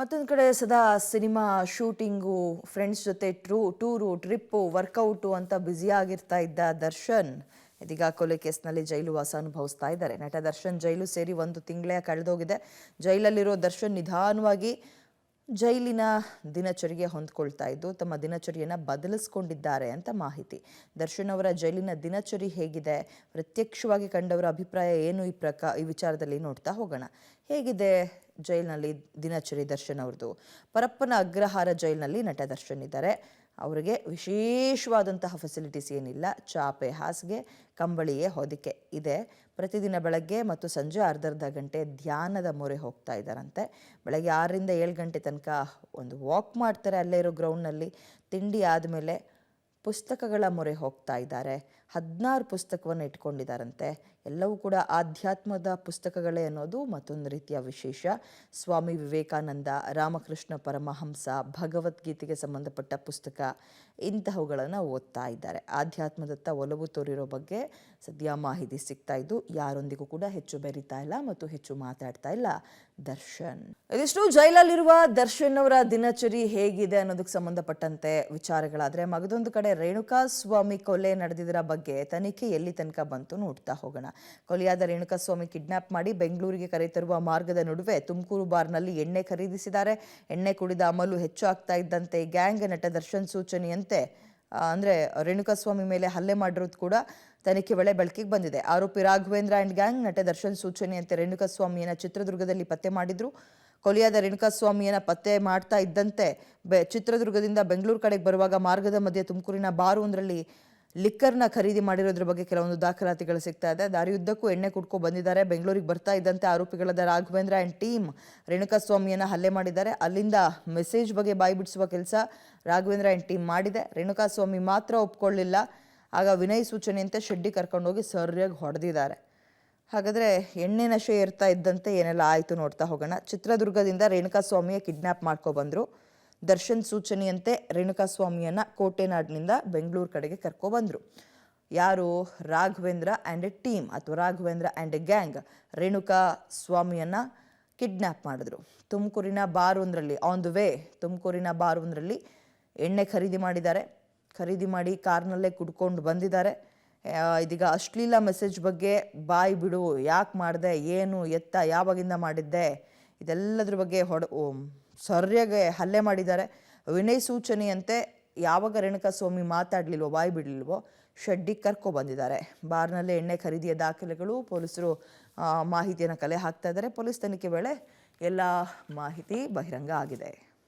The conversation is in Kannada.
ಮತ್ತೊಂದು ಕಡೆ ಸದಾ ಸಿನಿಮಾ ಶೂಟಿಂಗು, ಫ್ರೆಂಡ್ಸ್ ಜೊತೆ ಟೂರು, ಟ್ರಿಪ್ಪು, ವರ್ಕೌಟು ಅಂತ ಬ್ಯುಸಿಯಾಗಿರ್ತಾ ಇದ್ದ ದರ್ಶನ್ ಇದೀಗ ಕೊಲೆ ಕೇಸ್ನಲ್ಲಿ ಜೈಲು ವಾಸ ಅನುಭವಿಸ್ತಾ ಇದ್ದಾರೆ. ನಟ ದರ್ಶನ್ ಜೈಲು ಸೇರಿ 1 ತಿಂಗಳೇ ಕಳೆದೋಗಿದೆ. ಜೈಲಲ್ಲಿರೋ ದರ್ಶನ್ ನಿಧಾನವಾಗಿ ಜೈಲಿನ ದಿನಚರಿಗೆ ಹೊಂದ್ಕೊಳ್ತಾ ಇದ್ದು ತಮ್ಮ ದಿನಚರಿಯನ್ನು ಬದಲಿಸ್ಕೊಂಡಿದ್ದಾರೆ ಅಂತ ಮಾಹಿತಿ. ದರ್ಶನ್ ಅವರ ಜೈಲಿನ ದಿನಚರಿ ಹೇಗಿದೆ, ಪ್ರತ್ಯಕ್ಷವಾಗಿ ಕಂಡವರ ಅಭಿಪ್ರಾಯ ಏನು, ಈ ವಿಚಾರದಲ್ಲಿ ನೋಡ್ತಾ ಹೋಗೋಣ. ಹೇಗಿದೆ ಜೈಲಿನಲ್ಲಿ ದಿನಚರಿ ದರ್ಶನ್ ಅವ್ರದ್ದು? ಪರಪ್ಪನ ಅಗ್ರಹಾರ ಜೈಲಿನಲ್ಲಿ ನಟ ದರ್ಶನ್ ಇದ್ದಾರೆ. ಅವರಿಗೆ ವಿಶೇಷವಾದಂತಹ ಫೆಸಿಲಿಟೀಸ್ ಏನಿಲ್ಲ. ಚಾಪೆ ಹಾಸಿಗೆ, ಕಂಬಳಿಯೇ ಹೊದಿಕೆ ಇದೆ. ಪ್ರತಿದಿನ ಬೆಳಗ್ಗೆ ಮತ್ತು ಸಂಜೆ ಅರ್ಧ ಗಂಟೆ ಧ್ಯಾನದ ಮೊರೆ ಹೋಗ್ತಾ ಇದ್ದಾರಂತೆ. ಬೆಳಗ್ಗೆ 6ರಿಂದ 7 ಗಂಟೆ ತನಕ ಒಂದು ವಾಕ್ ಮಾಡ್ತಾರೆ ಅಲ್ಲೇ ಇರೋ ಗ್ರೌಂಡ್ನಲ್ಲಿ. ತಿಂಡಿ ಆದಮೇಲೆ ಪುಸ್ತಕಗಳ ಮೊರೆ ಹೋಗ್ತಾ ಇದ್ದಾರೆ. 16 ಪುಸ್ತಕವನ್ನು ಇಟ್ಕೊಂಡಿದ್ದಾರಂತೆ. ಎಲ್ಲವೂ ಕೂಡ ಆಧ್ಯಾತ್ಮದ ಪುಸ್ತಕಗಳೇ ಅನ್ನೋದು ಮತ್ತೊಂದು ರೀತಿಯ ವಿಶೇಷ. ಸ್ವಾಮಿ ವಿವೇಕಾನಂದ, ರಾಮಕೃಷ್ಣ ಪರಮಹಂಸ, ಭಗವದ್ಗೀತೆಗೆ ಸಂಬಂಧಪಟ್ಟ ಪುಸ್ತಕ ಇಂತಹವುಗಳನ್ನು ಓದ್ತಾ ಇದ್ದಾರೆ. ಆಧ್ಯಾತ್ಮದತ್ತ ಒಲವು ತೋರಿರೋ ಬಗ್ಗೆ ಸದ್ಯ ಮಾಹಿತಿ ಸಿಗ್ತಾ ಇದ್ದು ಯಾರೊಂದಿಗೂ ಕೂಡ ಹೆಚ್ಚು ಬೆರೀತಾ ಇಲ್ಲ ಮತ್ತು ಹೆಚ್ಚು ಮಾತಾಡ್ತಾ ಇಲ್ಲ ದರ್ಶನ್. ಇದಿಷ್ಟು ಜೈಲಲ್ಲಿರುವ ದರ್ಶನ್ ಅವರ ದಿನಚರಿ ಹೇಗಿದೆ ಅನ್ನೋದಕ್ಕೆ ಸಂಬಂಧಪಟ್ಟಂತೆ ವಿಚಾರಗಳಾದ್ರೆ, ಮಗದೊಂದು ಕಡೆ ರೇಣುಕಾ ಸ್ವಾಮಿ ಕೊಲೆ ನಡೆದಿದ್ದರ ಬಗ್ಗೆ ತನಿಖೆ ಎಲ್ಲಿ ತನಕ ಬಂತು ನೋಡ್ತಾ ಹೋಗೋಣ. ಕೊಲೆಯಾದ ರೇಣುಕಾ ಸ್ವಾಮಿ ಕಿಡ್ನಾಪ್ ಮಾಡಿ ಬೆಂಗಳೂರಿಗೆ ಕರೆತರುವ ಮಾರ್ಗದ ನಡುವೆ ತುಮಕೂರು ಬಾರ್ನಲ್ಲಿ ಎಣ್ಣೆ ಖರೀದಿಸಿದ್ದಾರೆ. ಎಣ್ಣೆ ಕುಡಿದ ಅಮಲು ಹೆಚ್ಚಾಗ್ತಾ ಇದ್ದಂತೆ ಗ್ಯಾಂಗ್ ನಟ ದರ್ಶನ್ ಸೂಚನೆಯಂತೆ ಅಂದರೆ ರೇಣುಕಾ ಸ್ವಾಮಿ ಮೇಲೆ ಹಲ್ಲೆ ಮಾಡಿರೋದು ಕೂಡ ತನಿಖೆ ವೇಳೆ ಬೆಳಕಿಗೆ ಬಂದಿದೆ. ಆರೋಪಿ ರಾಘವೇಂದ್ರ ಅಂಡ್ ಗ್ಯಾಂಗ್ ನಟ ದರ್ಶನ್ ಸೂಚನೆಯಂತೆ ರೇಣುಕಾ ಸ್ವಾಮಿಯನ್ನ ಚಿತ್ರದುರ್ಗದಲ್ಲಿ ಪತ್ತೆ ಮಾಡಿದ್ರು. ಕೊಲೆಯಾದ ರೇಣುಕಾ ಸ್ವಾಮಿಯನ್ನ ಪತ್ತೆ ಮಾಡ್ತಾ ಇದ್ದಂತೆ ಚಿತ್ರದುರ್ಗದಿಂದ ಬೆಂಗಳೂರು ಕಡೆಗೆ ಬರುವಾಗ ಮಾರ್ಗದ ಮಧ್ಯೆ ತುಮಕೂರಿನ ಬಾರು ಒಂದರಲ್ಲಿ ಲಿಕ್ಕರ್ನ ಖರೀದಿ ಮಾಡಿರೋದ್ರ ಬಗ್ಗೆ ಕೆಲವೊಂದು ದಾಖಲಾತಿಗಳು ಸಿಗ್ತಾ ಇದೆ. ದಾರಿಯುದ್ದಕ್ಕೂ ಎಣ್ಣೆ ಕುಡ್ಕೊ ಬಂದಿದ್ದಾರೆ. ಬೆಂಗಳೂರಿಗೆ ಬರ್ತಾ ಇದ್ದಂತೆ ಆರೋಪಿಗಳಾದ ರಾಘವೇಂದ್ರ ಅಂಡ್ ಟೀಮ್ ರೇಣುಕಾ ಸ್ವಾಮಿಯನ್ನ ಹಲ್ಲೆ ಮಾಡಿದ್ದಾರೆ. ಅಲ್ಲಿಂದ ಮೆಸೇಜ್ ಬಗ್ಗೆ ಬಾಯಿ ಬಿಡಿಸುವ ಕೆಲಸ ರಾಘವೇಂದ್ರ ಅಂಡ್ ಟೀಮ್ ಮಾಡಿದೆ. ರೇಣುಕಾ ಸ್ವಾಮಿ ಮಾತ್ರ ಒಪ್ಕೊಳ್ಳಿಲ್ಲ. ಆಗ ವಿನಯ್ ಸೂಚನೆಯಂತೆ ಶೆಡ್ಡಿ ಕರ್ಕೊಂಡೋಗಿ ಸರಿಯಾಗಿ ಹೊಡೆದಿದ್ದಾರೆ. ಹಾಗಾದರೆ ಎಣ್ಣೆ ನಶೆ ಇರ್ತಾ ಇದ್ದಂತೆ ಏನೆಲ್ಲ ಆಯಿತು ನೋಡ್ತಾ ಹೋಗೋಣ. ಚಿತ್ರದುರ್ಗದಿಂದ ರೇಣುಕಾ ಸ್ವಾಮಿಯ ಕಿಡ್ನ್ಯಾಪ್ ಮಾಡ್ಕೊಬಂದರು. ದರ್ಶನ್ ಸೂಚನೆಯಂತೆ ರೇಣುಕಾ ಸ್ವಾಮಿಯನ್ನು ಕೋಟೆನಾಡಿನಿಂದ ಬೆಂಗಳೂರು ಕಡೆಗೆ ಕರ್ಕೊಬಂದರು. ಯಾರು? ರಾಘವೇಂದ್ರ ಆ್ಯಂಡ್ ಎ ಟೀಮ್ ಅಥವಾ Raghavendra and a gang Renuka ಸ್ವಾಮಿಯನ್ನು ಕಿಡ್ನ್ಯಾಪ್ ಮಾಡಿದ್ರು. ತುಮಕೂರಿನ ಬಾರ್ ಒಂದರಲ್ಲಿ ಆನ್ ದ ವೇ ತುಮಕೂರಿನ ಬಾರ್ ಒಂದರಲ್ಲಿ ಎಣ್ಣೆ ಖರೀದಿ ಮಾಡಿದ್ದಾರೆ. ಖರೀದಿ ಮಾಡಿ ಕಾರ್ನಲ್ಲೇ ಕುಡ್ಕೊಂಡು ಬಂದಿದ್ದಾರೆ. ಇದೀಗ ಅಶ್ಲೀಲ ಮೆಸೇಜ್ ಬಗ್ಗೆ ಬಾಯಿ ಬಿಡು, ಯಾಕೆ ಮಾಡಿದೆ, ಏನು ಎತ್ತ, ಯಾವಾಗಿಂದ ಮಾಡಿದ್ದೆ, ಇದೆಲ್ಲದ್ರ ಬಗ್ಗೆ ಸರಿಯಾಗಿ ಹಲ್ಲೆ ಮಾಡಿದ್ದಾರೆ. ವಿನಯ್ ಸೂಚನೆಯಂತೆ ಯಾವಾಗ ರೇಣುಕಾ ಸ್ವಾಮಿ ಮಾತಾಡಲಿಲ್ವೋ, ಬಾಯಿ ಬಿಡಲಿಲ್ವೋ, ಶೆಡ್ಡಿಗೆ ಕರ್ಕೊಬಂದಿದ್ದಾರೆ. ಬಾರ್ನಲ್ಲೇ ಎಣ್ಣೆ ಖರೀದಿಯ ದಾಖಲೆಗಳು ಪೊಲೀಸರು ಮಾಹಿತಿಯನ್ನು ಕಲೆ ಹಾಕ್ತಾ ಇದ್ದಾರೆ. ಪೊಲೀಸ್ ತನಿಖೆ ವೇಳೆ ಎಲ್ಲ ಮಾಹಿತಿ ಬಹಿರಂಗ ಆಗಿದೆ.